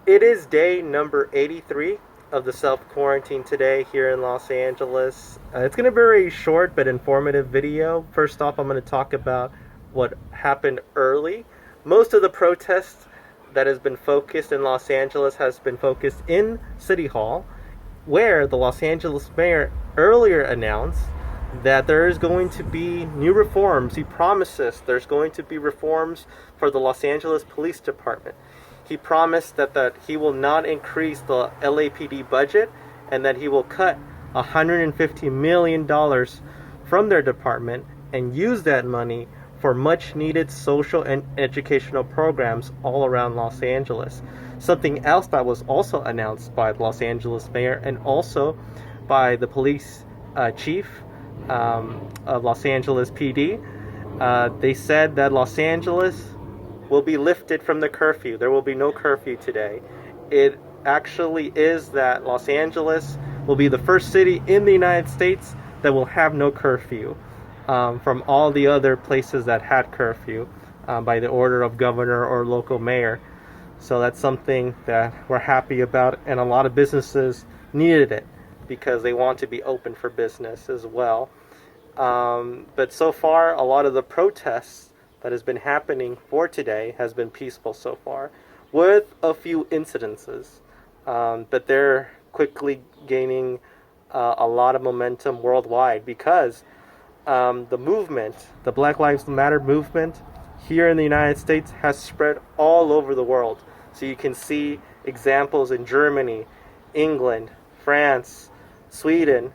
It is day number 83 of the self-quarantine today here in Los Angeles. It's going to be a very short but informative video. First off, I'm going to talk about what happened early. Most of the protests that has been focused in Los Angeles has been focused in City Hall, where the Los Angeles mayor earlier announced that there is going to be new reforms. He promises there's going to be reforms for the Los Angeles Police Department. He promised that he will not increase the LAPD budget and that he will cut $150 million from their department and use that money for much needed social and educational programs all around Los Angeles. Something else that was also announced by the Los Angeles mayor and also by the police chief of Los Angeles PD. They said that Los Angeles will be lifted from the curfew. There will be no curfew today. It actually is that Los Angeles will be the first city in the United States that will have no curfew from all the other places that had curfew by the order of governor or local mayor. So that's something that we're happy about, and a lot of businesses needed it because they want to be open for business as well. But so far, a lot of the protests that has been happening for today has been peaceful so far, with a few incidences. But they're quickly gaining a lot of momentum worldwide because the movement, the Black Lives Matter movement here in the United States has spread all over the world. So you can see examples in Germany, England, France, Sweden,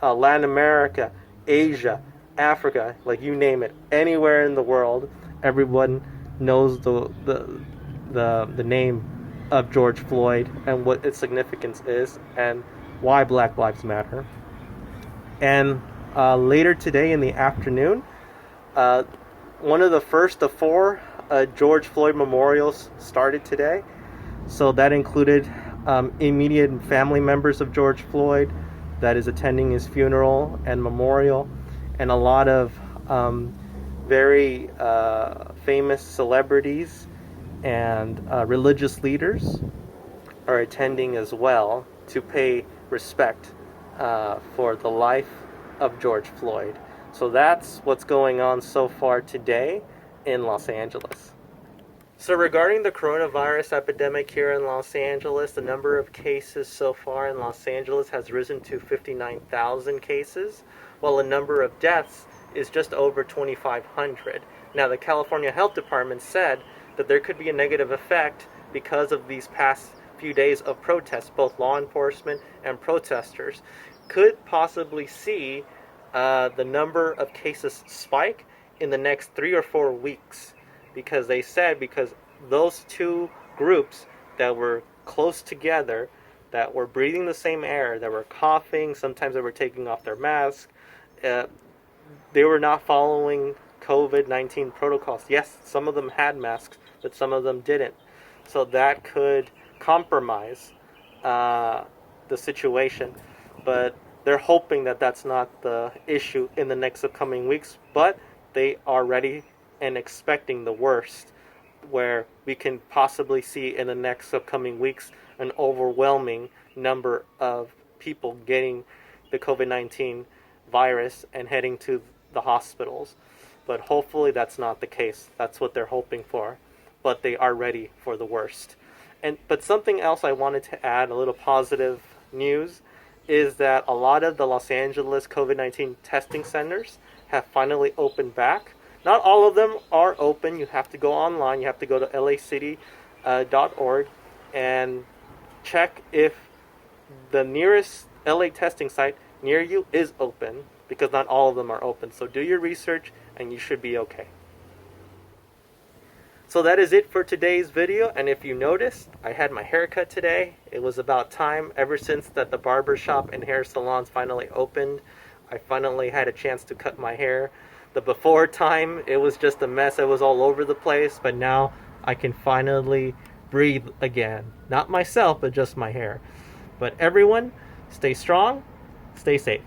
Latin America, Asia, Africa, like you name it, anywhere in the world, everyone knows the name of George Floyd and what its significance is and why Black Lives Matter. And later today in the afternoon, one of the first of four George Floyd memorials started today. So that included immediate family members of George Floyd that is attending his funeral and memorial, and a lot of very famous celebrities and religious leaders are attending as well to pay respect for the life of George Floyd. So that's what's going on so far today in Los Angeles. So regarding the coronavirus epidemic here in Los Angeles, the number of cases so far in Los Angeles has risen to 59,000 cases, while the number of deaths is just over 2,500. Now, the California Health Department said that there could be a negative effect because of these past few days of protests. Both law enforcement and protesters could possibly see the number of cases spike in the next 3 or 4 weeks. Because they said, because those two groups that were close together, that were breathing the same air, that were coughing, sometimes they were taking off their mask, they were not following COVID-19 protocols. Yes, some of them had masks, but some of them didn't. So that could compromise the situation. But they're hoping that that's not the issue in the next upcoming weeks, but they are ready and expecting the worst, where we can possibly see in the next upcoming weeks an overwhelming number of people getting the COVID-19 virus and heading to the hospitals. But hopefully that's not the case. That's what they're hoping for. But they are ready for the worst. But something else I wanted to add, a little positive news, is that a lot of the Los Angeles COVID-19 testing centers have finally opened back. Not all of them are open. You have to go online. You have to go to lacity.org and check if the nearest LA testing site near you is open, because not all of them are open. So do your research and you should be okay. So that is it for today's video, and if you noticed, I had my haircut today. It was about time. Ever since that the barber shop and hair salons finally opened, I finally had a chance to cut my hair. The before time, it was just a mess. It was all over the place, but now I can finally breathe again. Not myself, but just my hair. But everyone, stay strong, stay safe.